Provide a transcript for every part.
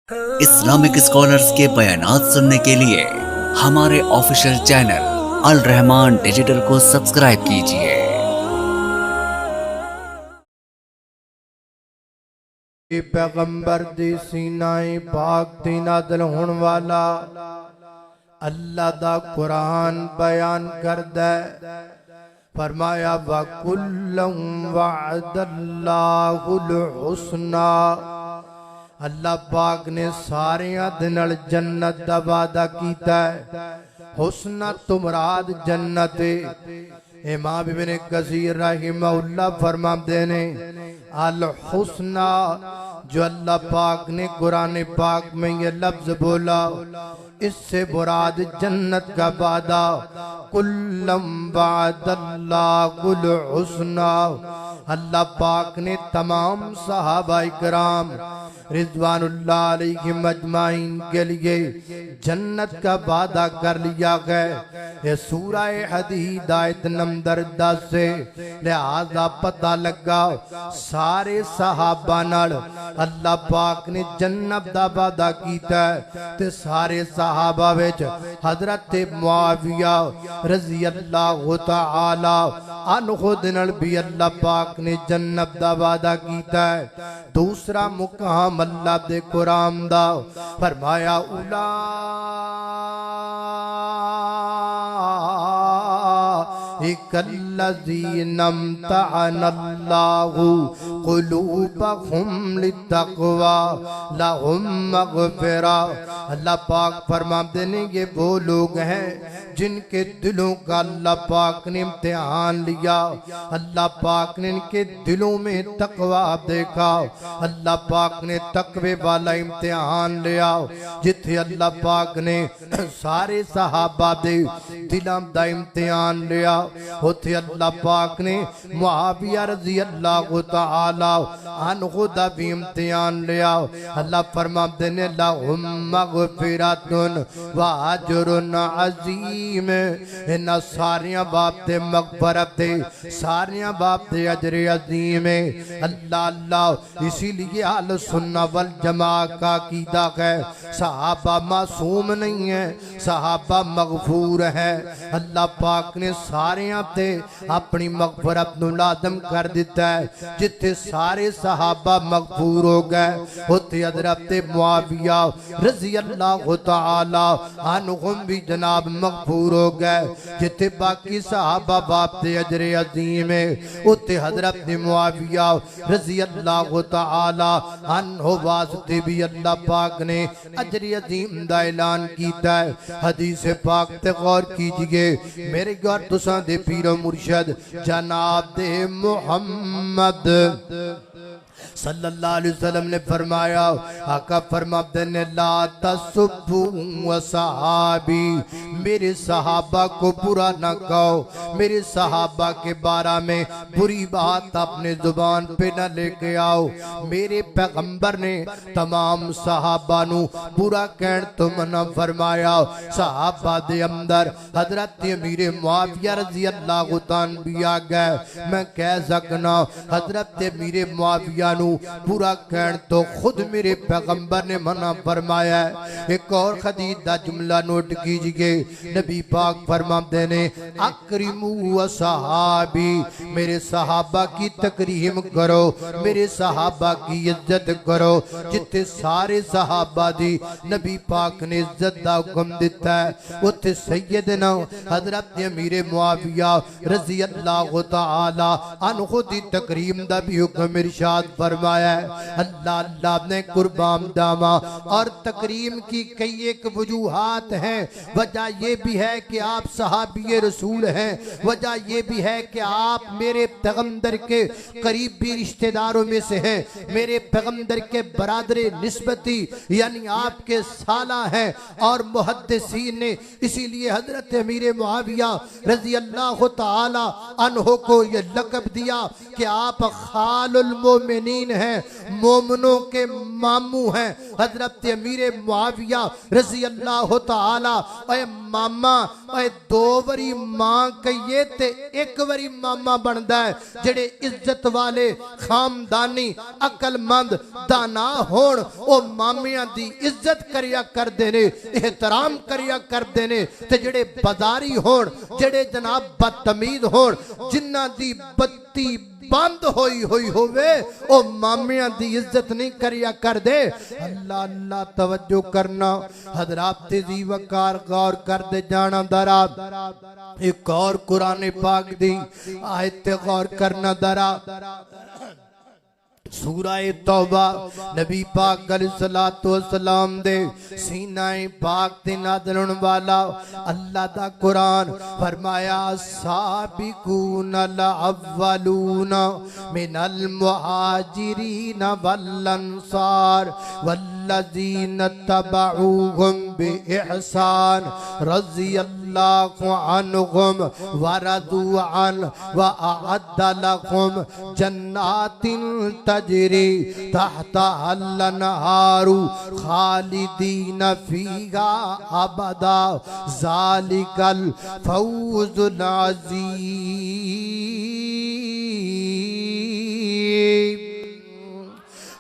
Islamic scholars के बयानात सुनने के लिए हमारे ऑफिशियल चैनल अल रहमान डिजिटल को सब्सक्राइब कीजिए। पैगंबर दी सीनाए पाक दी नाज़िल होने वाला अल्लाह दा कुरान बयान करदा फरमाया वकुल्लम वअदल्लाहुल हुस्ना। अल्लाह पाक ने सारियां दे नाल जन्नत दा वादा कीता है। हुस्ना तो मुराद जन्नत है। इमाम इब्न कसीर रहमहुल्लाह फरमाते ने अल हुस्ना जो अल्लाह पाक ने कुरान पाक में ये लफ्ज बोला इससे मुराद जन्नत का वादा। कुल्लम वअदल्लाहुल हुस्ना। अल्लाह पाक ने तमाम सहाबा इकराम रिज़वानुल्लाह अलैहिम अजमाइन के लिए जन्नत का वादा कर लिया गया। ये सूरह हदीद आयत नंबर 10 से लिहाजा पता लगा सारे सहाबा नाल अल्लाह पाक ने जन्नत दा वादा कीता ते सारे सहाबा विच हजरत मुआविया रज़ी अल्लाह तआला अन्हु दे नाल भी अल्लाह पाक ने जन्नत दा वादा कीता है। दूसरा मुकाम अल्लाह दे कुरान दा फरमाया उला इकल्लज़ीनम तअनल्लाहु कुलूबहुम लित्तक़वा लहुम मग़फ़िरा। अल्लाह पाक फरमाते हैं ये वो लोग हैं जिनके दिलों का अल्लाह पाक ने इम्तिहान लिया। अल्लाह पाक ने इनके दिलों में तकवा देखा। अल्लाह पाक ने तकवे वाला इम्तिहान लिया। जिथे अल्लाह पाक ने सारे सहाबा दे दिलों दा इम्तिहान लिया उथे अल्लाह पाक ने मुआविया रज़ी अल्लाह तआला अन्हु दा भी इम्तिहान लिया। अल्लाह फरमाते ने लहुम मग़फ़िरतुन व अजरुन अज़ीम। इन्हां सारियां बाप दे मग़फ़रत दे सारियां बाप दे अजर अज़ीम है। अल्लाह अल्लाह इसीलिए अहल सुन्ना वल जमा का कीदा है सहाबा मासूम नहीं है, सहाबा मग़फ़ूर है। अल्लाह पाक ने सारियां ते अपनी मग़फ़रत नूं लाज़िम कर दिता है। जिथे सारे सहाबा मग़फ़ूर हो गए उथे हज़रत मुआविया रज़ी अल्लाह तआला अन्हुम भी जनाब मग़फ़ूर हो गए। जिथे बाकी सहाबा बाप दे अजर अज़ीम है उथे हज़रत मुआविया रज़ी अल्लाह तआला अन्हु वास्ते भी अल्लाह पाक ने अजर अज़ीम दा ऐलान कीता है। हदीस पाक ते गौर कीजिए मेरे गौर तुसां दे पीरो मुर्शद जनाब दे मुहम्मद सल्लल्लाहु अलैहि वसल्लम ने फरमाया आका फरमाते ने ला तसुब्बू व सहाबी। मेरे सहाबा को बुरा ना कहो, मेरे सहाबा के बारे में बुरी बात अपने जुबान पे न लेके आओ। मेरे पैगंबर ने तमाम सहाबा नू बुरा कहन तो मना फरमाया। सहाबा दे अंदर हजरत अमीर मुआविया रज़ी अल्लाह तआला भी आ गए। मैं कह सकना हजरत अमीर मुआविया नू बुरा कहन तो खुद मेरे पैगंबर ने मना फरमाया है। एक और हदीस दा जुमला नोट कीजिए नबी पाक फरमाते ने अकरिमू व सहाबी। मेरे सहाबा की तकरीम करो, मेरे सहाबा की इज्जत करो। जिथे सारे सहाबा दी नबी पाक ने इज्जत दा हुक्म दिता है उथे सैयदना हजरत अमीर मुआविया रज़ी अल्लाह तआला अन्हु दी तकरीम दा भी हुक्म इरशाद फरमाया है। अल्लाह अल्लाह ने कुर्बान दामा और तकरीम की कई एक वजूहात हैं। वजह यह भी है कि आप सहाबी रसूल हैं, वजह यह भी है कि आप मेरे पैगंबर के करीबी रिश्तेदारों में से हैं, मेरे पैगंबर के बरादर निस्बती यानी आपके साला हैं। और मुहद्दिसीन ने इसीलिए हजरत अमीर मुआविया रज़ी अल्लाह तआला अन्हु को यह लक़ब दिया कि आप खालुल मोमिनीन मोमिनीन हैं, मोमिनों के मामू हैं हजरत अमीर मुआविया रजी अल्लाह तआला। ओए मामा ओए दो वरी मां कहिए ते एक वरी मामा बनदा है। जेड़े इज्जत वाले खामदानी अकलमंद दाना होण ओ मामियां दी इज्जत करिया करदे ने, एहतराम करिया करदे ने। ते जेड़े बाजारी होण, जेड़े जनाब बदतमीज होण, जिन्ना दी बत्ती बंद होई हुई होवे ओ मामियां दी इज्जत नहीं करिया कर दे। अल्लाह अल्लाह तवज्जो करना हजरात दी वकार गौर कर दे जाना दरा। एक और कुरान पाक दी आयत गौर करना दरा। सूराए तौबा नबी पाक अलैहिस्सलातु वस्सलाम दे सीनाए पाक ते नाज़िल होने वाला अल्लाह दा कुरान फरमाया साबिकून अल अव्वलून मिनल मुहाजिरीन वल अंसार वल्लज़ीन तबऊहुम बिइहसान रज़ियल्लाहु अन्हुम व रज़ू अन व अअद्द लहुम जन्नातिन तजरी तहता अल-अनहारु खालिदीन फीहा अबदा ज़ालिकल फौज़ुल अज़ीम।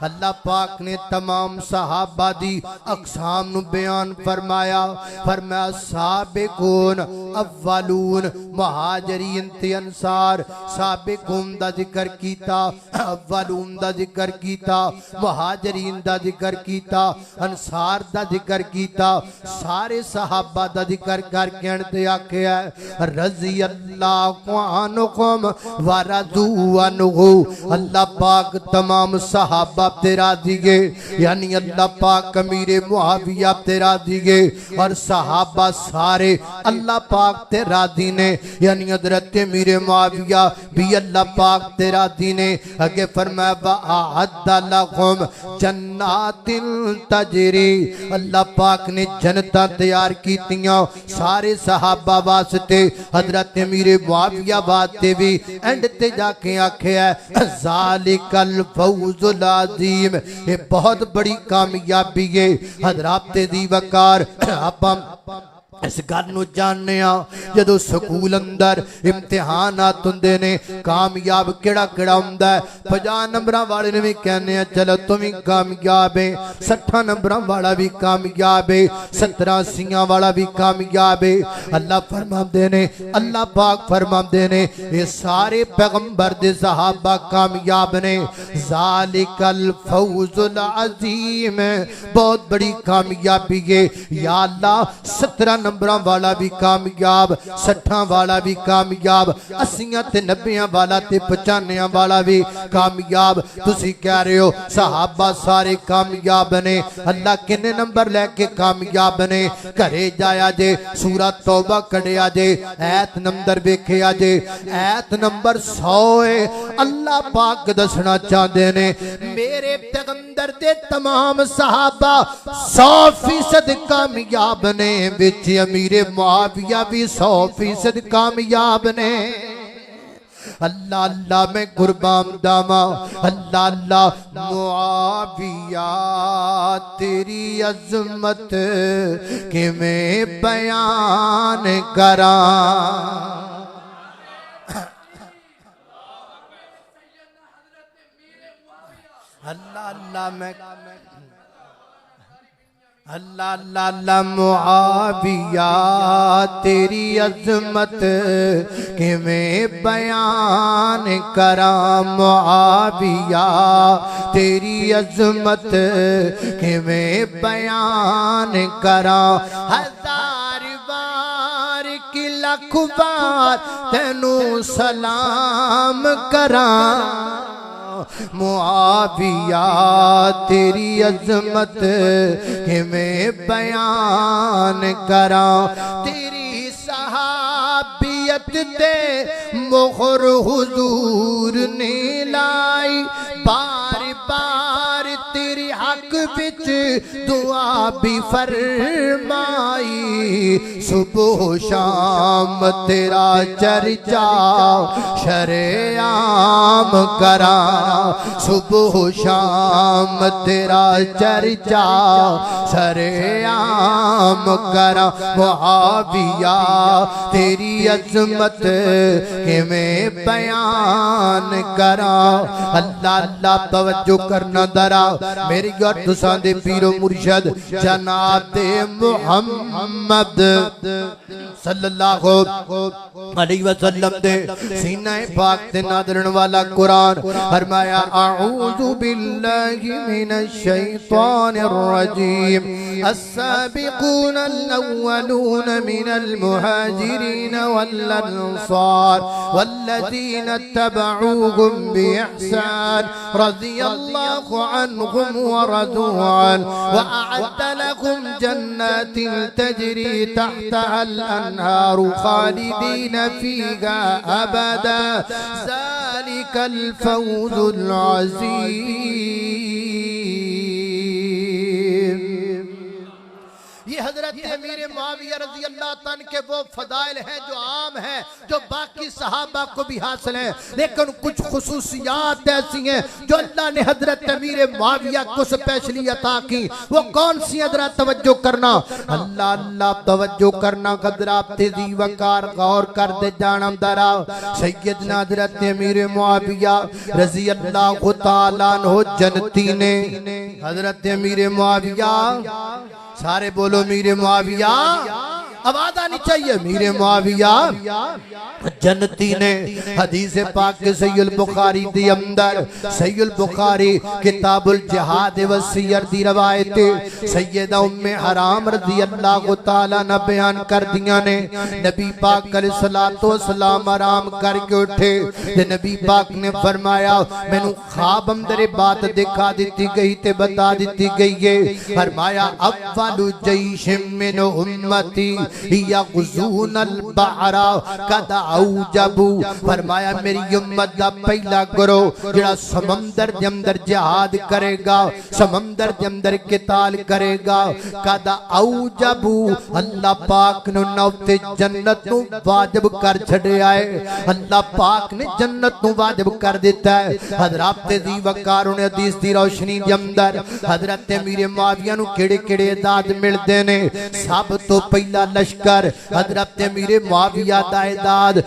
अल्लाह पाक ने तमाम सहाबा दी अक़साम नु बयान फरमाया। फरमाया साबिकून अव्वलून मुहाजिरीन ते अंसार। साबिकून दा जिक्र कीता, अव्वलून दा जिक्र कीता, मुहाजिरीन दा जिक्र कीता, अंसार दा जिक्र कीता। सारे सहाबा दा जिक्र करके अंते आखिया रज़ी अल्लाहु अन्हुम व रज़ू अन्हु। अल्लाह पाक तमाम सहाबा तेरा दिगे यानी अल्लाह पाक अमीर मुआविया तेरा दिगे और सहाबा सारे अल्लाह पाक तेरा दी ने यानी हजरत अमीर मुआविया भी अल्लाह पाक तेरा दी ने। आगे फरमाया वअअद्द लहुम जन्नातिन तजरी। अल्लाह पाक ने जन्नतां तैयार कीतियां सारे सहाबा वास्ते, हजरत अमीर मुआविया वास्ते भी। एंड ते जाके आखिया ज़ालिकल फौज़ुल अज़ीम। ये बहुत बड़ी कामयाबी है हजरात दी वकार। आप इस गल नूं जानने जदों स्कूल अंदर इम्तिहानात हुंदे ने कामयाब केड़ा केड़ा हुंदा है। 50 नंबरां वाले ने भी कहने चलो तुम भी कामयाब है, 60 नंबरां वाला भी कामयाब है, 70 80 वाला भी कामयाब है। अल्लाह फरमाते ने, अल्लाह पाक फरमाते ने ये सारे पैगंबर दे सहाबा कामयाब ने। ज़ालिकल फौज़ुल अज़ीम, बहुत बड़ी कामयाबी है या अल्लाह। 17 नंबरां वाला भी कामयाब, 60 वाला भी कामयाब, 80 ते 90 वाला ते 95 वाला भी कामयाब। तुसी कह रहे हो सहाबा सारे कामयाब ने, अल्लाह किन्ने नंबर लेके कामयाब ने? घरे जाया जे सूरह तौबा कढ़िया जे ऐत नंबर वेखिया जे ऐत नंबर 100 है। अल्लाह पाक दसना चाहते ने मेरे पैगंबर दे तमाम सहाबा 100% कामयाब ने। विच अमीर मुआविया भी 100% कामयाब ने। अल्लाह अल्लाह मैं कुर्बान दामा। अल्लाह अल्लाह मुआविया तेरी अजमत कि मैं बयान करा। अल्लाह अल्लाह मैं अल्लाह अल्लाह अल्लाह मुआविया तेरी अजमत कि मैं बयान करा। मुआविया तेरी अजमत कि मैं बयान करा। 1000 बार कि लख बार तेनू सलाम करा। मुआविया तेरी अजमत कि मैं बयान करा। तेरी सहाबियत ते मोहर हुजूर ने लाई। बार बार तेरी हक हक विच दुआ भी फरमाई सुबह शाम तेरा चर्चा शरेआम करा सुबह शाम तेरा चर्चा शरेआम करा मुआविया तेरी अजमत के मैं बयान करा अल्लाह अल्लाह तवज्जो करना दरा मेरी गट तुसां दे पीरो मुर्शद जनाब दे मुहम्मद सल्लल्लाहु अलैहि वसल्लम दे सीना पाक ते नादरन वाला कुरान फरमाया अऊज़ु बिल्लाहि मिनश शैतानिर रजीम अस्साबिकूनल अव्वलून मिनल मुहाजिरीन वल अंसार वल्लज़ीना तबऊहुम बिइहसान रज़ियल्लाहु अन्हुम व रज़ू अन्हु व अअद्द लहुम जन्नातिन तजरी तहतहल अन्हारु खालिदीन फीहा अबदा ज़ालिकल फौज़ुल अज़ीम। ये हजरत अमीर मुआविया रज़ी अल्लाह तआला के वो फदाइल हैं जो आम हैं जो बाकी सहाबा को भी हासिल हैं लेकिन कुछ खुसूसियात ऐसी हैं जो अल्लाह ने हजरत अमीर मुआविया को स्पेशली अता की वो कौन सी हजरत तवज्जो करना अल्लाह अल्लाह तवज्जो करना हजरत तेजी वकार गौर कर दे जानम दरा सैयदना हजरत अमीर मुआविया रज़ी अल्लाह तआला अन्हु जन्नती ने हजरत अमीर मुआविया सारे बोलो मीरे मुआविया आवाज आनी चाहिए मीरे मुआविया जन्नती ने हदीस पाक के सहीहुल बुखारी दे अंदर सहीहुल बुखारी किताबुल जिहाद व सियर दी रवायत सैयदा उम्मे हराम रज़ी अल्लाह तआला ने बयान कर दिया ने नबी पाक अलैहिस्सलातु वस्सलाम आराम करके उठे ते नबी पाक ने फरमाया मैनू ख्वाब अंदर बात दिखा दी गई ते बता दी गई है फरमाया अव्वलु जैशिम मिन उम्मती यग़ज़ूनल बहरा कद औजबू फरमाया मेरी उम्मत दा पहला ग्रोह जेड़ा समंदर दे अंदर जिहाद करेगा समंदर दे अंदर किताल करेगा कद औजबू अल्लाह पाक ने नौते जन्नत नु वाजिब कर छड़िया है अल्लाह पाक ने जन्नत नु वाजिब कर दिता है हजरत दी वकार ने हदीस दी रोशनी दे अंदर हजरत अमीर मुआविया नु केड़े-केड़े इदाद मिलदे ने सब तो पहला लश्कर हजरत अमीर मुआविया दा इदाद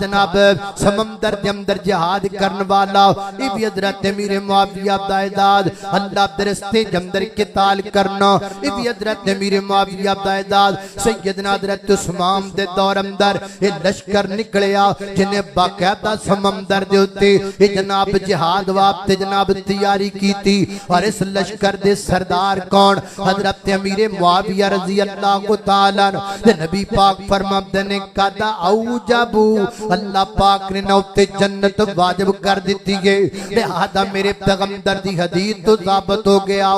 जनाब समंदर दे अंदर जिहाद करने वाला ये भी हजरत अमीर मुआविया दा इदाद अल्लाह दे रास्ते दे अंदर किताल करना ये भी हजरत अमीर मुआविया दा इदाद सैयदना हजरत उस्मान दे दौर अंदर ये लश्कर निकलिया जिन्हें बाकायदा समंदर दे उत्ते ये जनाब जिहाद वास्ते जनाब तैयारी कीती और इस लश्कर दे सरदार कौन हजरत अमीर मुआविया रज़ी अल्लाह तआला ते नबी पाक फरमाते ने कदा औजबू अल्लाह पाक ने नौते जन्नत वाजिब कर दी है लिहाजा मेरे पैगंबर दी हदीस तो साबित हो गया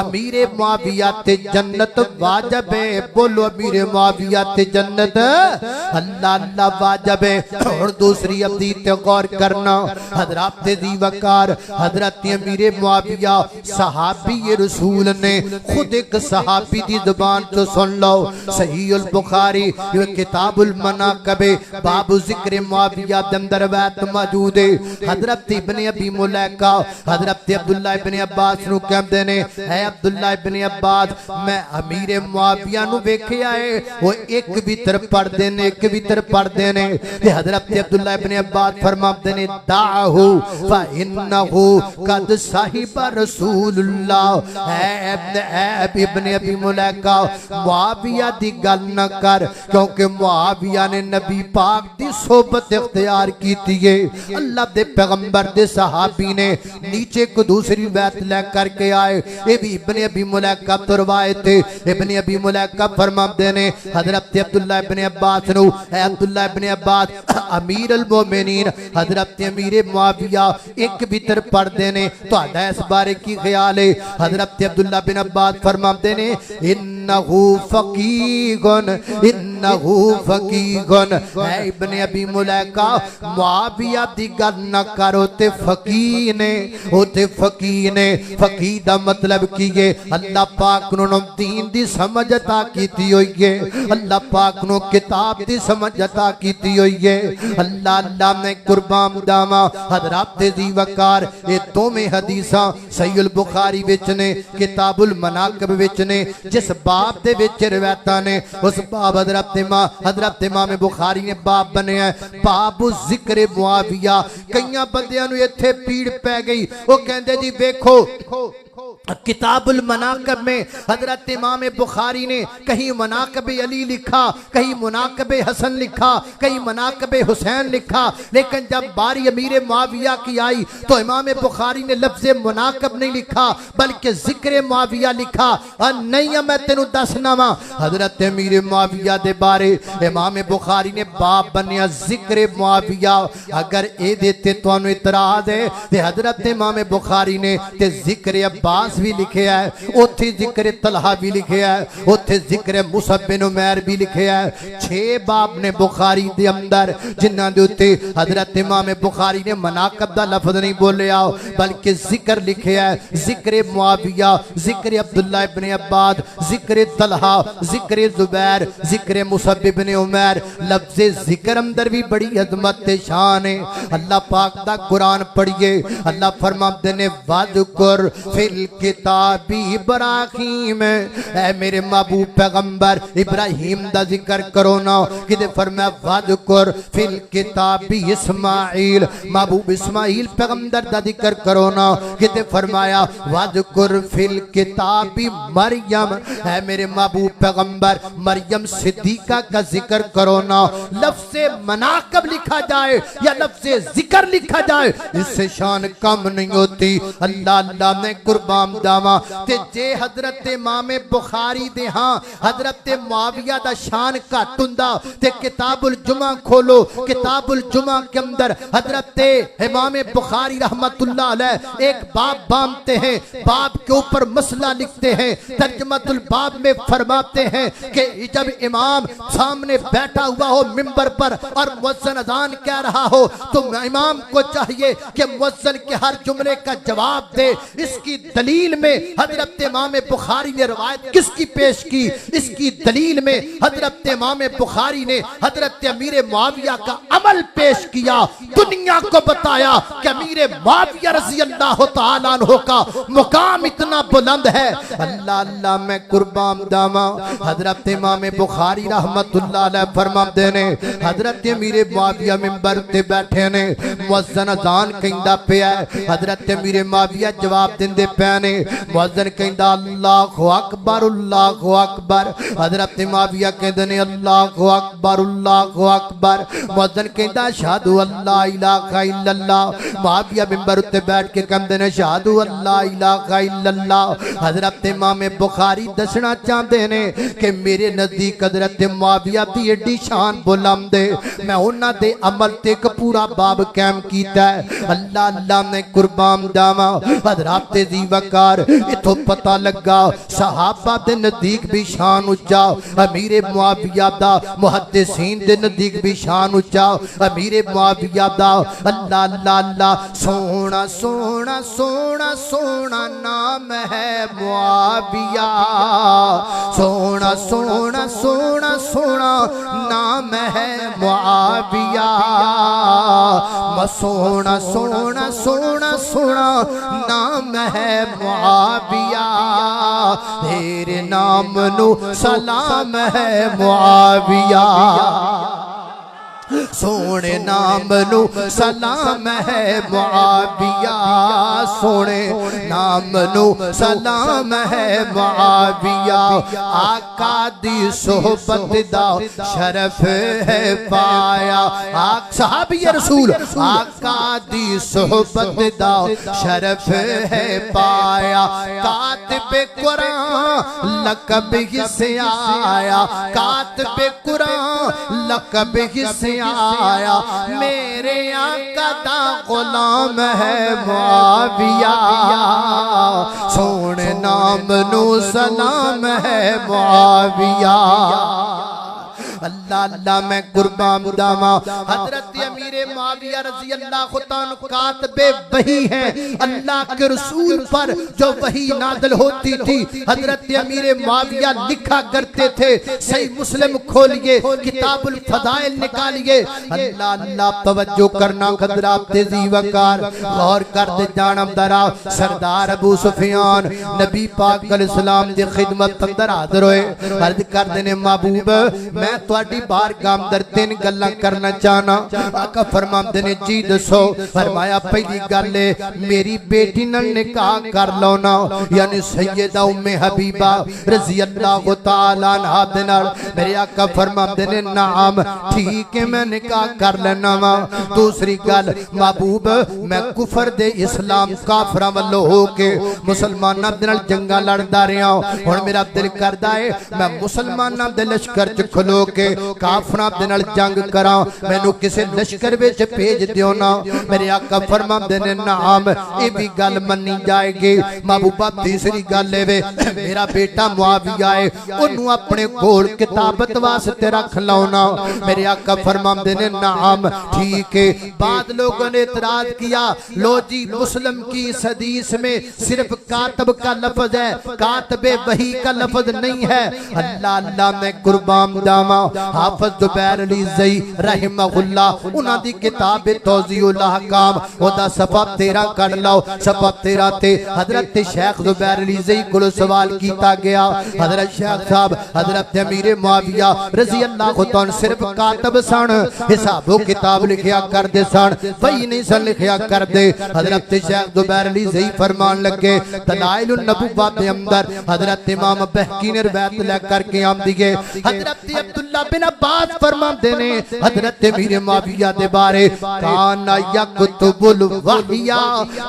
अमीर मुआविया ते जन्नत वाजिब है बोलो अमीर मुआविया ते जन्नत अल्लाह अल्लाह वाजिब है और दूसरी हदीस ते गौर करना हजरत दी वकार हजरत अमीर मुआविया सहाबी रसूल ने खुद एक सहाबी दी जुबान तो सुन लो सहीहुल बुखारी ये किताबुल मनाक़िब बाबु जिक्र मुआविया दे अंदर रवायत मौजूद है हजरत इब्ने अबी मुलैका हजरत अब्दुल्ला इब्ने अब्बास नु कहंदे ने है अब्दुल्ला इब्ने अब्बास मैं अमीर मुआविया नु वेखिया है वो एक वितर पढ़दे ने एक वितर पढ़दे ने ते हजरत अब्दुल्ला इब्ने अब्बास फरमाते ने दाहु फ इन्नहु कद साहिब रसूलुल्लाह है इब्ने अबी मुलैका मुआविया दी गल न कर क्योंकि मुआविया ने नबी पाक दी सोबत इख्तियार की थी अल्लाह दे पैगंबर दे सहाबी ने नीचे को दूसरी बात ले करके आए ये भी इब्ने अबी मुलैका तो रवायत है इब्ने अबी मुलैका फरमाते ने हजरत अब्दुल्ला इब्ने अब्बास नु है अब्दुल्ला इब्ने अब्बास अमीर अल मोमिनीन हजरत अमीर मुआविया एक भीतर पढ़दे ने तुहाडा इस बारे की ख्याल है हजरत अब्दुल्ला बिन अब्बास फरमाते ने इन्नहु फकीगुन इन्नहु फकीहन। ऐ इब्ने अबी मुलैका मुआविया दी गल न करो ते फकीह ने, ओते फकीह ने। फकीह दा मतलब की है अल्लाह पाक नु दीन दी समझ अता कीती होई है, अल्लाह पाक नु किताब दी समझ अता कीती होई है। अल्लाह अल्लाह ने कुर्बान दावा हजरत दी वकार ये दोवें हदीसां सहीह बुखारी विच ने, किताबुल मनाकिब विच ने। जिस बाब दे विच रिवायतां ने उस बाब हजरत इमाम बुखारी ने बाब बनया बाबु जिक्र मुआविया। कईयां बंदियां नु इत्थे पीड़ पै गई, वो कहंदे जी देखो किताबुल मनाकिब में हजरत इमाम बुखारी ने कहीं मनाकिब अली लिखा, कहीं मनाकिब हसन लिखा, कहीं मनाकिब हुसैन लिखा, लेकिन जब बारी अमीर मुआविया की आई तो इमाम बुखारी ने लफ्ज़ मनाकिब नहीं लिखा बल्कि जिक्र मुआविया लिखा। और नहीं मैं तेनू दसना वा हजरत अमीर मुआविया दे बारे इमाम बुखारी ने बाब बनया जिक्र मुआविया। अगर ये देते तुहानू इतराज है ते हजरत इमाम बुखारी ने ते जिक्र अब्बास भी लिखे है, उथे जिक्र तलहा भी लिखे है, उथे जिक्र मुसअब बिन उमैर भी लिखे है। 6 बाब ने बुखारी दे अंदर जिन्हां दे उत्ते हजरत इमाम बुखारी ने मनाकिब दा लफ्ज नहीं बोलिया बल्कि जिक्र लिखे है। जिक्र मुआविया, जिक्र अब्दुल्ला इब्ने अब्बाद, जिक्र तलहा, जिक्र जुबैर, जिक्र मुसअब बिन उमैर। लफ्ज जिक्र अंदर भी बड़ी अजमत ते शान है। अल्लाह पाक दा कुरान पढ़िए, अल्लाह फरमाते ने वज़कुर फिल किताबी इब्राहीम। ऐ मेरे महबूब पैगंबर इब्राहिम दा जिक्र करो ना, किते फरमाया वज़कुर फिल किताबी इस्माइल। महबूब इस्माइल पैगंबर दा जिक्र करो ना, किते फरमाया वज़कुर फिल किताबी मरियम। ऐ मेरे महबूब पैगंबर मरियम सिद्दीका का जिक्र करो ना। लफ्ज़े मनाकिब लिखा जाए या लफ्ज़े जिक्र लिखा जाए इससे शान कम नहीं होती। अल्लाह अल्लाह ने कुर्बान दावा ते जे हजरत इमाम बुखारी दे हां हजरत मुआविया दा शान घट हुंदा ते किताबुल जुमा खोलो, किताबुल जुमा के अंदर हजरत इमाम बुखारी रहमतुल्लाह अलैह एक बाब बांधते हैं, बाब के ऊपर मसला लिखते हैं। तर्जुमतुल बाब में फरमाते हैं कि जब इमाम सामने बैठा हुआ हो मिंबर पर और मुअज्जिन अज़ान कह रहा हो तो इमाम को चाहिए कि मुअज्जिन के हर जुमले का जवाब दे। इसकी दलील में हजरत इमाम बुखारी ने रवायत किसकी पेश की? इसकी दलील में हजरत इमाम बुखारी ने हजरत अमीर मुआविया का अमल पेश किया, दुनिया को बताया कि अमीर मुआविया रज़ी अल्लाह तआला अन्हु का मुकाम इतना बुलंद है। अल्लाह अल्लाह मैं कुर्बान दावा हजरत इमाम बुखारी रहमतुल्लाह अलैह फरमाते ने हजरत अमीर मुआविया मिंबर ते बैठे ने, मुअज्जिन अज़ान कहंदा पिया, हजरत अमीर मुआविया जवाब देंदे पे ने। मुअज्जिन कहंदा अल्लाहु अकबर अल्लाहु अकबर। हजरत मुआविया कहंदे ने अल्लाहु अकबर अल्लाहु अकबर। मुअज्जिन कहंदा अशहदु अल्ला इलाहा इल्लल्लाह। मुआविया मिंबर उत्ते बैठ के कहंदे ने अशहदु अल्ला इलाहा इल्लल्लाह। हजरत इमाम बुखारी दसना चाहते ने कि मेरे नजदीक हजरत मुआविया दी एडी शान बुलंद है, मैं उन्हां दे अमल ते एक पूरा बाब कायम कीता है। अल्लाह अल्लाह ने कुर्बान दावा हजरत दी वकार इथों पता लगा सहाबा दे नजदीक भी शान उच्चा, अमीर मुआविया दा मुहद्दिसीन दे नजदीक भी शान उच्चा, अमीर मुआविया दा। अल्लाह अल्लाह अल्लाह सोना सोना सोना सोना नाम है मुआविया, सोना सोना सोना सोना नाम है मुआविया। सोना सोना सोना सोना नाम है मुआविया, तेरे नाम नु सलाम है मुआविया। सोने नाम नु सलाम है मुआविया, सोने नाम नु सलाम है मुआविया। आका दी सोहबत दा शरफ है पाया, साहबी रसूल आका दी सोहबत दा शरफ है पाया। कातिबे कुरान लक़ब हिस्से आया, कातिबे कुरान लक़ब हिस्से आया। मेरे आका दा गुलाम है मुआविया, सोने नाम नु सलाम है मुआविया। अल्लाह अल्लाह मैं कुर्बान जावा। हजरत अमीर मुआविया रजी अल्लाह तआला कातबे वही है, अल्लाह के रसूल पर जो वही नाज़िल होती थी हजरत अमीर मुआविया लिखा करते थे। सही मुस्लिम खोलिए, किताबुल फदाइल निकालिए। अल्लाह अल्लाह तवज्जो करना हजरात तेजी वकार गौर कर दे जानम दरा। सरदार अबू सुफियान नबी पाक अलैहिस्सलाम दी खिदमत अंदर हाजिर होए, अर्ज कर देने महबूब मैं तुहाडी बारगाह अंदर तीन गल्लां करना चाहना। आका फरमांदे ने जी दसो। फरमाया पहली गल है मेरी बेटी नाल निकाह कर लो ना, यानी सैयदा उम्मे हबीबा रजी अल्लाह तआला अन्हा दे नाल। मेरे आका फरमांदे ने नाम ठीक है मैं निकाह कर लेना वा। दूसरी गल महबूब मैं कुफर दे इस्लाम काफरां वल्लों हो के मुसलमानां दे नाल जंगा लड़दा रहा। हुण मेरा दिल करदा है मैं मुसलमानां दे लश्कर च खलो के काफरां दे नाल जंग करां, मैनू किसे लश्कर विच भेज दियो ना। मेरे आका फरमांदे ने नाम ये भी गल मन्नी जाएगी। महबूबा तीसरी गल है मेरा बेटा मुआविया है ओनू अपने कोल किताबत वास्ते रख लाओना। मेरे आका फरमांदे ने नाम ठीक है। बाद लोगों ने इतराज किया लो जी मुस्लिम की इस हदीस में सिर्फ कातब का लफ्ज है, कातबे वही का लफ्ज नहीं है। अल्लाह अल्लाह मैं कुर्बान जावा। हाफिज जुबैर अली ज़ई रहमहुल्लाह उन्हां दी किताब तौज़ीउल अहकाम ओदा सफ़ा 13 कढ लाओ। सफ़ा 13 ते हजरत शेख जुबैर अली ज़ई कोलों सवाल किया गया। हजरत शेख साहब हजरत अमीर मुआविया रज़ी अल्लाह तआला सिर्फ कातब सन, हिसाबो किताब लिखिया करदे सन, वही नहीं सन लिखिया करदे। हजरत शेख जुबैर अली ज़ई फरमान लगे दलाइलुन नबुव्वत के अंदर हजरत इमाम बहकी ने रिवायत लेकर के आंदी है। हजरत अब्दुल्ला बिन अब्बास फरमाते ने हजरत अमीर मुआविया दे बारे काना यकुतुबुल वहिया,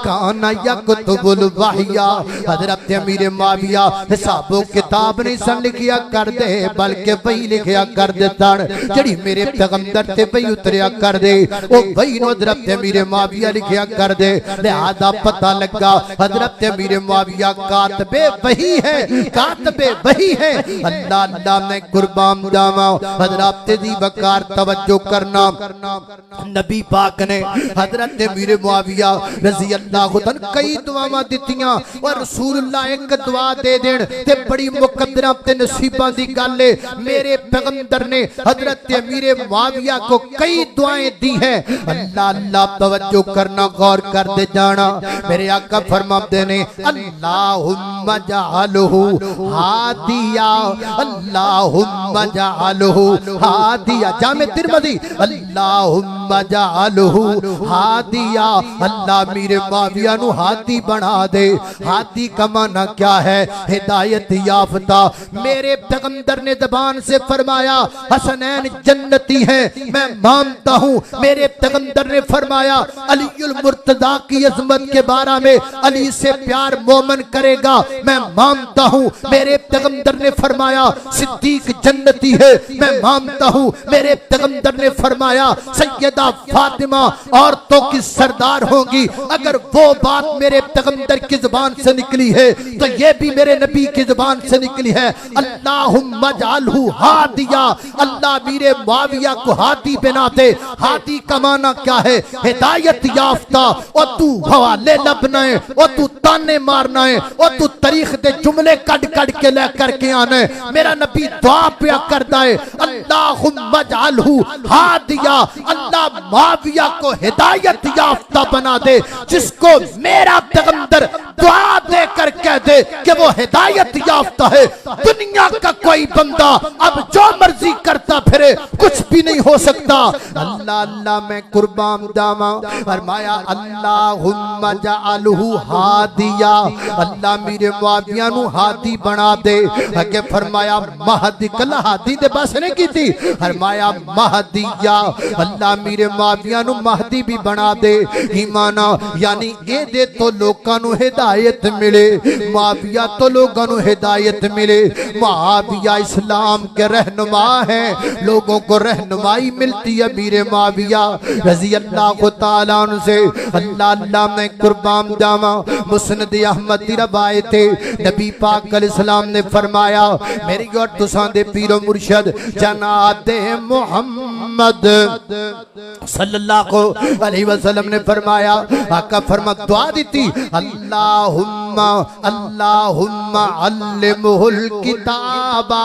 काना यकुतुबुल वहिया। हजरत अमीर मुआविया हिसाबो किताब नहीं सन लिखिया करदे बल्कि वही लिखिया करदे सन जड़ी मेरे पैगंबर ते वही उतरिया कर दे ओ वही नो हजरत अमीर मुआविया लिखिया कर दे। लिहाजा पता लगा हजरत अमीर मुआविया कातबे वही है, कातबे वही है। अल्लाह अल्लाह मैं कुर्बान जावा। हजरत तेजी वकार तवज्जो करना नबी पाक ने हजरत अमीर मुआविया रज़ी अल्लाह तआला कई दुआवां दित्तियां और रसूलुल्लाह एक दुआ दे देन ते बड़ी मुकद्दरा ते नसीबां दी गल है। मेरे पैगंबर ने हजरत अमीर मुआविया को कई दुआएं दी है। अल्लाह अल्लाह तवज्जो करना गौर कर दे जाना। मेरे आका फरमाते ने अल्लाहुम्मा जअलहु हादिया, अल्लाहुम्मा जअलहु हादिया। जामे तिरमिज़ी अल्लाहुम्मा जअलहु हादिया। अल्लाह अमीर मुआविया नु हादी बना दे। हादी का माना क्या है? हिदायत याफ्ता। मेरे पैगंबर ने ज़बान से फरमाया हसनैन जन्नती है, मैं मानता हूँ। मेरे पैगंबर ने फरमाया अलीउल मुर्तजा की अजमत के बारे में अली से प्यार मोमन करेगा, मैं मानता हूँ। मेरे पैगंबर ने फरमाया सिद्दीक जन्नती है, मैं मानता हूँ। मेरे पैगंबर ने फरमाया सैयदा फातिमा औरतों की सरदार होंगी। अगर वो बात मेरे पैगंबर की जुबान से निकली है तो ये भी मेरे नबी की जुबान से निकली है। अल्लाहुम्मा जअलहु हादिया। अल्लाह मेरे मुआविया को हादी बना दे। हादी का माना क्या है? हिदायत याफ्ता। और तू हवाले लबना है, और तू ताने मारना है, और तू तारीख दे जुमले कट कट के लेकर के आना है। मेरा नबी दुआ पिया करता है अल्लाहुम्मा जअलहु हादिया। अल्लाह मुआविया को हिदायत याफ्ता बना दे, जिसको मेरा पैगंबर दुआ देकर कह दे कि वो हिदायत याफ्ता है। दुनिया का कोई बंदा अब जो मर्जी करता फिरे कुछ भी नहीं हो सकता। अल्लाह अल्लाह मैं कुर्बान जावा। फरमाया अल्लाहुम्मा जअलहु हादिया। अल्लाह मेरे मुआविया नु हादी बना दे। आगे फरमाया महदी। कल हादी दे बस नहीं की थी, फरमाया महदिया। अल्लाह मेरे मुआविया नु महदी भी बना दे। ईमाना यानी ये दे तो लोकां नु हिदायत मिले, मुआविया तो लोगों नु हिदायत मिले। मुआविया इस्लाम के रहनुमा है, लोगों को रहनुमाई मिलती है मेरे मुआविया रज़ी अल्लाह तआला अन्हु से। अल्लाह अल्लाह मैं कुर्बान जावा। मुस्नद अहमद दी रवायत है नबी पाक अलैहिस्सलाम ने फरमाया मेरी और तुसां दे पीरो मुर्शद जनाब मुहम्मद सल्लल्लाहु अलैहि वसल्लम ने फरमाया आका फरमा दुआ दी अल्लाहुम्मा अल्लाहुम्मा अल्लिमुहुल किताबा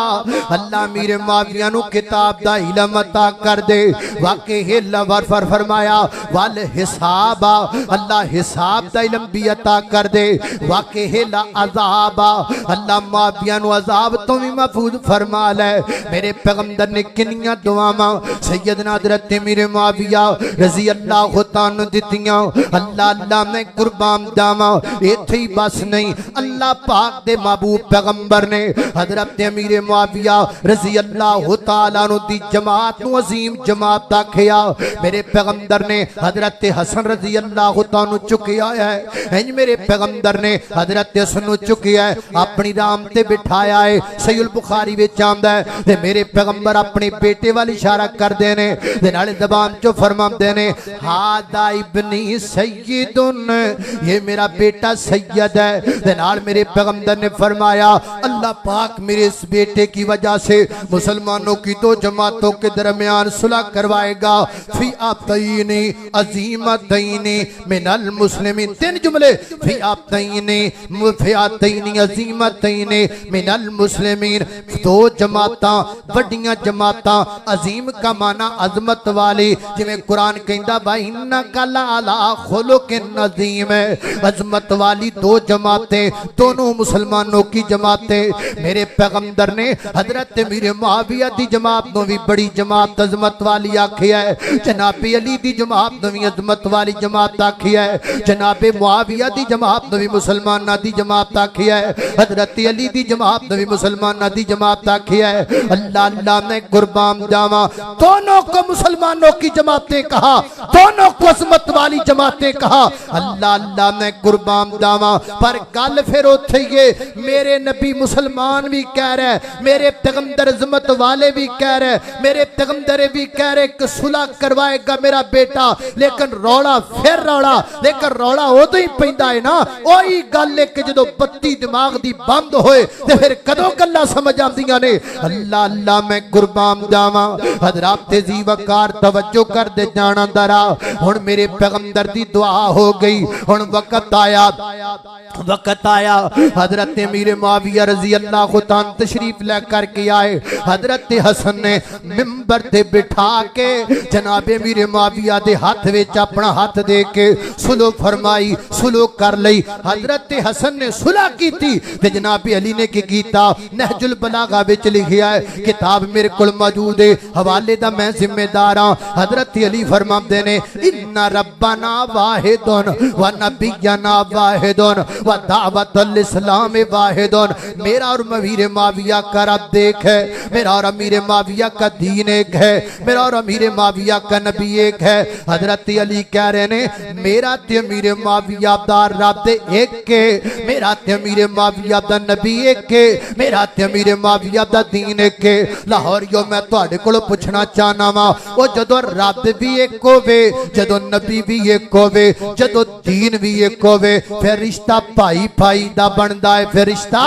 अल्लाह मेरे माविया नु किताब दा इल्म अता कर दे वाके हिला वर फरमाया वल हिसाबा अल्लाह हिसाब दा इल्म भी अता कर दे वाके हिला अजाबा अल्लाह माविया नु अजाब तो भी महफूज फरमा ले मेरे पैगंबर ने किन्नियां दुआवां सैयदना हज़रत मेरे माविया रजी अल्लाह तान दित्तियां अल्लाह अल्लाह मैं कुर्बान जावा इत्थे ही बस नहीं अल्लाह पाक दे महबूब पैगंबर ने हज़रत अमीर मुआविया रजी अल्लाह तआला नु दी जमात नु अजीम जमात आखिया मेरे पैगंबर ने हज़रत हसन रजी अल्लाह तआला नु चुकिया है इंज मेरे पैगंबर ने हज़रत हसन नु चुकिया है अपनी राम ते बिठाया है सहीह बुखारी विच आंदा है ते मेरे पैगंबर अपने बेटे वाल इशारा करदे ने ते नाले ज़बान चो फरमांदे ने हादा इब्नी सय्यदुन ये मेरा बेटा सैयद है ते नाल मेरे पैगंबर ने फरमाया अल्लाह पाक मेरे इस बेटे की वजह से मुसलमानों की दो जमातों के दरमियान सुलह करवाएगा फिअतैनी अज़ीमतैनी मिनल मुस्लिमीन तीन जुमले फिअतैनी अज़ीमतैनी मिनल मुस्लिमीन दो जमातां वड्डियां जमातां अजीम का माना अजमत वाली जिवें कुरान कहंदा भाई इन्नका लअला खुलुकिन अज़ीम है अजमत वाली दो जमातें दोनों मुसलमानों की जमातें मेरे पैगंबर ने हज़रत मीर मुआविया दी जमात नु भी बड़ी जमात अजमत वाली आखी है जनाबे अली दी जमात नु भी अजमत वाली जमात आखी है जनाबे मुआविया दी जमात नु भी मुसलमाना दी जमात आखी है हज़रत अली दी जमात नु भी मुसलमाना दी जमात आखी है अल्लाह अल्लाह मैं कुर्बान जावा दोनों को मुसलमानों की जमातें कहा दोनों को अजमत वाली जमातें कहा अल्लाह अल्लाह मैं कुर्बान जावा पर गल फिर उथे ही मेरे नबी मुसलमान भी कह रहे मेरे पैगंबर अजमत वाले भी कह रहे मेरे पैगंबर भी कह रहे कि सुलह करवाएगा मेरा बेटा लेकिन रौला फिर रौला लेकिन रौला उदों ही पैंदा है ना वही गल है कि जदों बत्ती दिमाग दी बंद होए ते फिर कदों गल्लां समझ आंदियां ने अल्लाह अल्लाह मैं कुर्बान जावा हज़रात तेजी वकार तवज्जो कर दे जाना दरा हुण मेरे पैगंबर दी दुआ हो गई हुण वक्त आया हज़रत अमीर मुआविया रज़ी अल्लाह तआला तशरीफ ले करके आए हज़रत हसन ने मिंबर ते बिठा के जनाबे अमीर मुआविया दे हाथ विच अपना हाथ दे के सुलह फरमाई सुलह कर लई हज़रत हसन ने सुलह कीती ते जनाबे अली ने की कीता नहजुल बलागा विच लिखिया है किताब मेरे कोल मौजूद है हवाले दा मैं जिम्मेदार हां हज़रत अली फरमांदे ने इन्ना रब्बना वाहिदुन व नबियना वाहिदुन व दावतुल इस्लाम वाहिदुन मेरा और अमीर मुआविया का रब देख है मेरा और अमीर मुआविया का दीन एक है मेरा और अमीर मुआविया का नबी एक है हज़रत अली कह रहे ने मेरा ते अमीर मुआविया दा रब एक के मेरा ते अमीर मुआविया दा नबी एक के मेरा ते अमीर मुआविया दा दीन एक के लाहौरियो मैं तुहाडे कोलों पुछना चाहना वा ओ जदों रब भी एक होवे जदों नबी भी एक होवे जदों दीन भी एक होवे फिर रिश्ता भाई भाई दा बनदा है फिर रिश्ता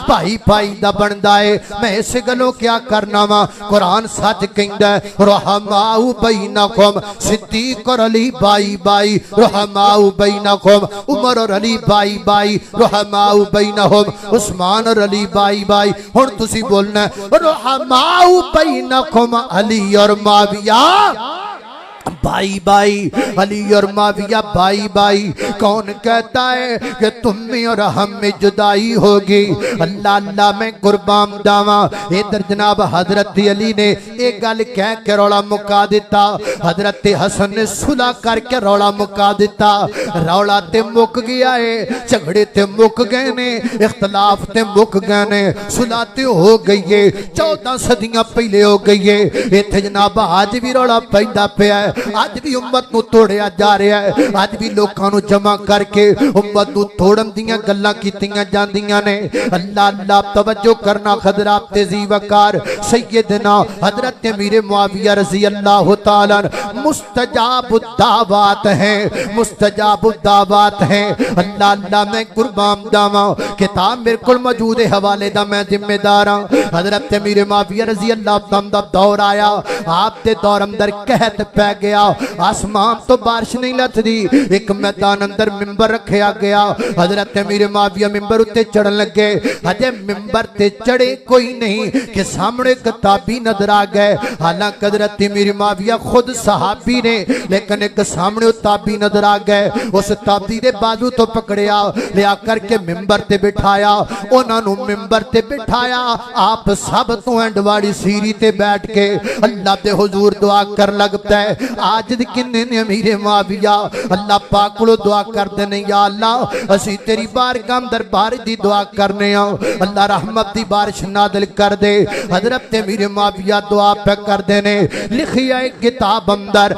भाई भाई दा बनदा है मैं इस गलों क्या करना वा कुरान सच कहंदा है रहमाउ बैनकुम सिद्दीक और अली भाई भाई रहमाउ बैनकुम उमर और अली भाई भाई रहमाउ बैनहुम उस्मान और अली भाई भाई हुण तुसी बोलना रहमाउ बैनकुम अली और मुआविया भाई भाई अली और मुआविया भाई भाई कौन कहता है कि तुम में और हम में जुदाई होगी अल्लाह अल्लाह मैं कुर्बान जावा इधर जनाब हज़रत अली ने एक गल कह के रौला मुका दिता हज़रत हसन ने सुलह करके रौला मुका दिता रौला ते मुक गया है झगड़े ते मुक गए ने इख्तलाफ ते मुक गए ने सुलह ते हो गई है 14 सदियां पहले हो गई है इत्थे जनाब आज भी रौला पैंदा पिया है अज भी उम्मत नूं तोड़िया जा रहा है। अज भी लोकां नूं जमा करके उम्मत नूं तोड़न दीयां गल्लां कीतीयां जांदियां ने। अल्लाह अल्लाह तवज्जो करना हज़रात तेज़ी वकार सैयदना हज़रत अमीर मुआविया रज़ी अल्लाह तआला मुस्तजाबुद दावात है, मुस्तजाबुद दावात है। अल्लाह अल्लाह मैं कुर्बान जावा, किताब मेरे को मौजूद है, हवाले दा मैं जिम्मेदार हाँ। हज़रत अमीर मुआविया रज़ी अल्लाह तआला दा दौर आया, आप दे दौर अंदर कहत पै गया, आसमान तो बारिश नहीं लथदी। एक मैदान अंदर मिंबर रखा गया, हज़रत अमीर मुआविया मिंबर उत्ते चढ़न लगे। हजे मिंबर ते चढ़े कोई नहीं कि सामने किताबी नजर आ गए। हालांकि हज़रत अमीर मुआविया खुद सहाबी ने, लेकिन एक सामने ताबी नजर आ गए। उस ताबी दे बाजू तो पकड़िया, लिया करके मिंबर ते बिठाया, उन्होंने मिंबर ते बिठाया। आप सब तो एंडवाड़ी सीरी ते बैठ के अल्लाह दे हुजूर दुआ कर लगता है। आज किन्ने ने अमीर मुआविया अल्लाह पाक को दुआ करते नहीं, या अल्लाह असी तेरी बारगाह दरबार दी दुआ करने आ, अल्लाह रहमत दी बारिश नादिल कर दे। हज़रत अमीर मुआविया दुआ पे करते ने। लिखिया किताब अंदर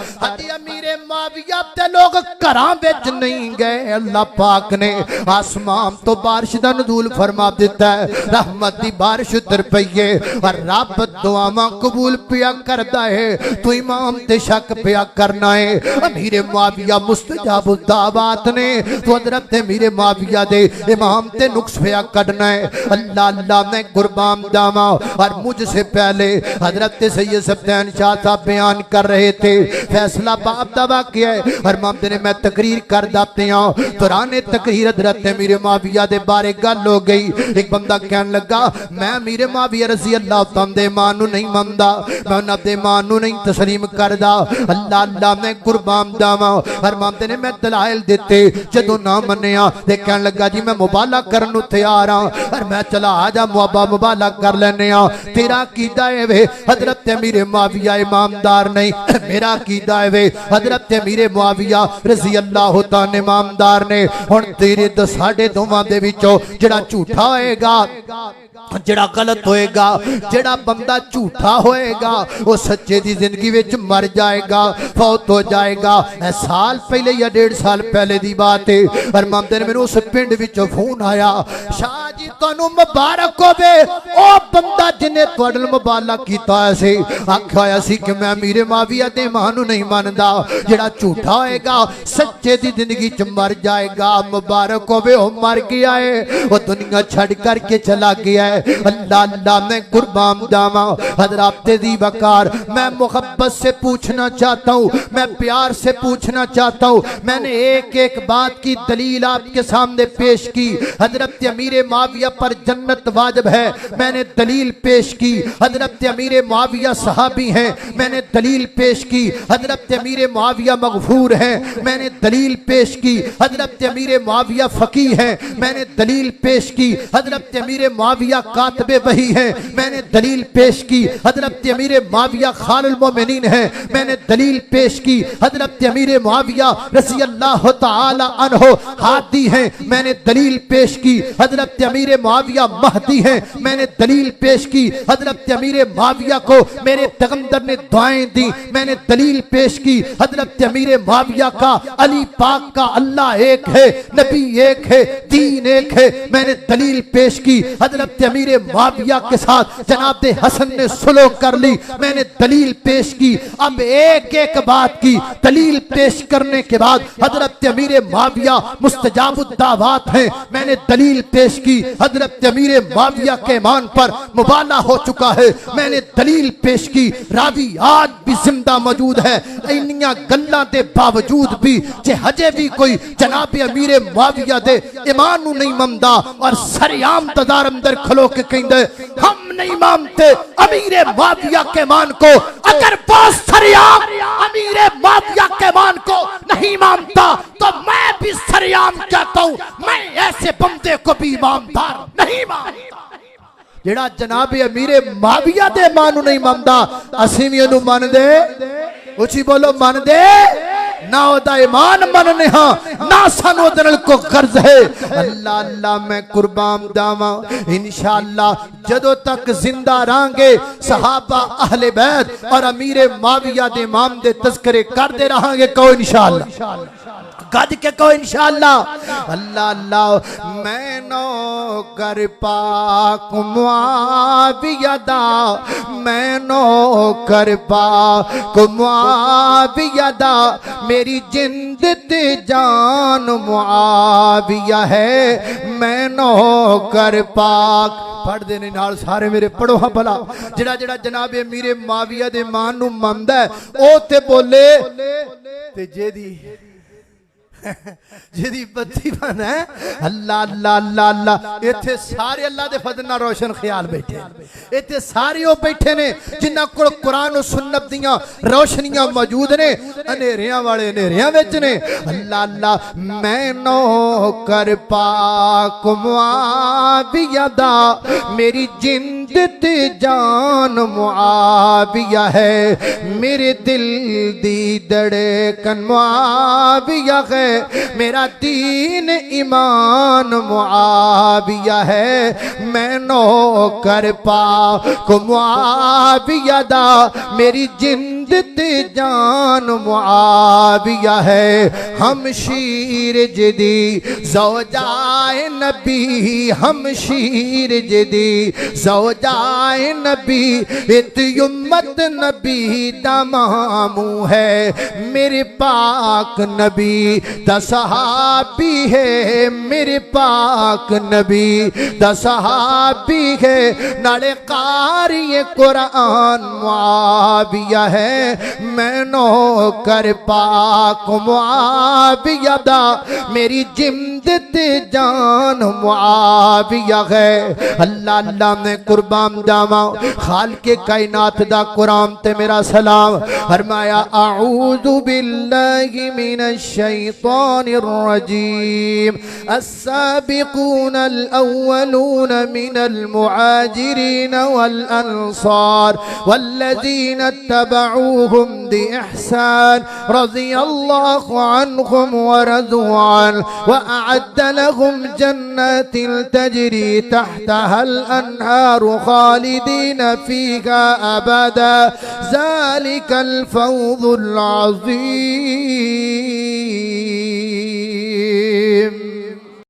अमीर मुआविया ते लोग घरां विच नहीं गए, अल्लाह पाक ने आसमान तो बारिश दा नज़ूल फरमा दिता है, रहमत दी बारिश उतर पई है और रब दुआवां कबूल पिया करदा है। तू इमाम ते शक पिया करना है। अमीर मुआविया मुस्तजाबुद दावात ने, तो हज़रत अमीर मुआविया दे इमाम ते नुक्स पिया करना है। अल्लाह अल्लाह मैं कुर्बान जावा। और मुझसे पहले हज़रत सैयद सब्दैन शाह साहब बयान कर रहे थे, फैसला बाप दा वाक़या है। और मामले ने मैं तकरीर कर दाते हैं, दौरान तकरीर हज़रत अमीर मुआविया दे बारे गल हो गई। एक बंदा कहने लगा, मैं अमीर मुआविया रज़ी अल्लाह तआला दे ईमान नूं नहीं मनदा, मैं उन्हां दे ईमान नूं नहीं तस्लीम करदा। अल्लाह अल्लाह मैं कुर्बान जावा। हर मामले ने मैं दलाइल दिते, जदों ना मन्निया ते कहने लगा जी मैं मुबाला करन नूं तैयार हां। और मैं चला आ जा मुआबा मुबाला कर लैने आ। तेरा कीदा है वे हज़रत अमीर मुआविया इमामदार नहीं, मेरा कीदा है वे हज़रत अमीर मुआविया रज़ी अल्लाह तआला इमामदार ने। हुण तेरे तो साडे दोवां दे विचों जिहड़ा झूठा होएगा, जिहड़ा गलत होएगा, जिहड़ा बंदा झूठा होएगा वो सच्चे दी जिंदगी विच मर जाएगा, फौत हो जाएगा। ए साल पहले या 1.5 साल पहले दी बात है। और मामले मेनू उस पिंड विचों फोन आया, शाह जी तुहानू मुबारक होवे, ओ बंदा जिन्हें तुहाडे नाल मुबाला कीता होया सी, आख्या होया सी कि मैं अमीर मुआविया दे ईमान नूं नहीं मनदा, जिहड़ा झूठा होएगा सच्चे दी जिंदगी च मर जाएगा। मुबारक होवे, ओ मर गया है, वो दुनिया छड़ करके चला गया है। अल्लाह अल्लाह मैं कुर्बान जावा। हज़रात तेज़ी वकार मैं मोहब्बत से पूछना चाहता हूँ, मैं प्यार से पूछना चाहता हूँ। मैंने एक एक बात की दलील आपके सामने पेश की। हज़रत अमीर मुआविया पर जन्नत वाजिब है, मैंने दलील पेश की। हज़रत अमीर मुआविया सहाबी हैं, मैंने दलील पेश की। हज़रत अमीर मुआविया मगफूर हैं, मैंने दलील पेश की। हज़रत अमीर मुआविया फकीह हैं, मैंने दलील पेश की। हज़रत अमीर मुआविया कातबे वही हैं, मैंने दलील पेश की। हज़रत अमीर मुआविया खालिल मोमिनीन हैं, मैंने दलील पेश की। हज़रत अमीर मुआविया रज़ी अल्लाह तआला अन्हो हादी हैं, मैंने दलील पेश की। हज़रत अमीर मुआविया महदी हैं, मैंने दलील पेश की। हज़रत अमीर मुआविया को मेरे पैगंबर ने दुआएं दी, मैंने दलील पेश की। हज़रत अमीर मुआविया का अली पाक का अल्लाह एक है, नबी एक है, दीन एक है, मैंने दलील पेश की। हज़रत अमीर मुआविया के साथ जनाब हसन ने सुलह कर ली, मैंने दलील पेश की। अब एक एक बात की दलील पेश करने के बाद हज़रत अमीर मुआविया मुस्तजाबुद दावात हैं, मैंने दलील पेश की। हज़रत अमीर मुआविया के ईमान पर मुबाला हो चुका है, मैंने दलील पेश की। रावी आज भी जिंदा मौजूद है। इन्नियां गल्लां दे बावजूद भी जे हजे भी कोई जनाब अमीर मुआविया दे ईमान नूं नहीं मनदा और सरेआम तदार अंदर खलो के कहंदे हम नहीं मानते अमीर मुआविया के ईमान को, अगर वो सरेआम अमीर मुआविया के ईमान को नहीं मानता तो मैं भी सरेआम कहता हूं मैं ऐसे बंदे को भी ईमानदार नहीं मानता। जेड़ा जनाब अमीर मुआविया दे ईमान नूं नहीं मनदा, असीं भी ओनू मनदे। उची बोलो मनदे। ना ओदा ईमान मनने हां ना सानू ओदे नाल को गर्ज है। अल्लाह अल्लाह मैं कुर्बान जावां इंशाअल्लाह जदों तक जिंदा रहांगे सहाबा अहले बैत और अमीर माविया दे इमाम दे तज़किरे करदे रहांगे। कहो इंशाअल्लाह, गज के कहो इंशाअल्लाह। अल्लाह अल्लाह मैं नौकर पाक मुआविया दा, मैं नौकर पाक मुआविया दा, मेरी जिंद ते जान मुआविया है। मैं नौकर पाक पढ़ देने नाल सारे मेरे पढ़ो हाँ भला। जिहड़ा जिहड़ा जनाबे मीरे माविया दे मान नू मनदा है ओ ते बोले ते जेदी जिहदी बत्ती बंद है। अल्लाह अल्लाह अल्लाह अल्लाह इत्थे सारे अल्लाह दे फजल नाल रोशन ख्याल बैठे, इत्थे सारे ओ बैठे ने जिन्हां कोल कुरान और सुन्नत दियां रोशनियां मौजूद ने, अंधेरियां वाले अंधेरियां विच ने। अल्लाह अल्लाह मैं नौकर पाक मुआविया दा, मेरी जिंद ते जान मुआविया है। मेरे दिल दी धड़कन मुआविया है, मेरा दीन ईमान मुआविया है। मैं नौकर पाक मुआविया दा, मेरी जिंद ते जान मुआविया है। हम शीर जदी ज़ौजाए नबी, हम शीर जदी ज़ौजाए नबी, इत उम्मत नबी दा मामू है। मेरे पाक नबी दा सहाबी है, मेरे पाक नबी दा सहाबी है। नाले कारी कुरान मुआविया है। मैं नौकर पाक मुआविया दा, मेरी जिंद ते जान मुआविया है। अल्लाह अल्लाह मैं कुर्बान जावा खाल के कायनात दा कुरान ते मेरा सलाम फरमाया अऊज़ु बिल्लाहि मिनश शैतानिर रजीम। अस्साबिकूनल अव्वलून मिनल मुहाजिरीन वल अंसार वल्लज़ीना इत्तबऊहुम बिइहसान रज़ियल्लाहु अन्हुम व रज़ू अन्हु व अअद्द लहुम जन्नातिन तजरी तहतहल अन्हारु खालिदीन फीहा अबदा ज़ालिकल फौज़ुल अज़ीम।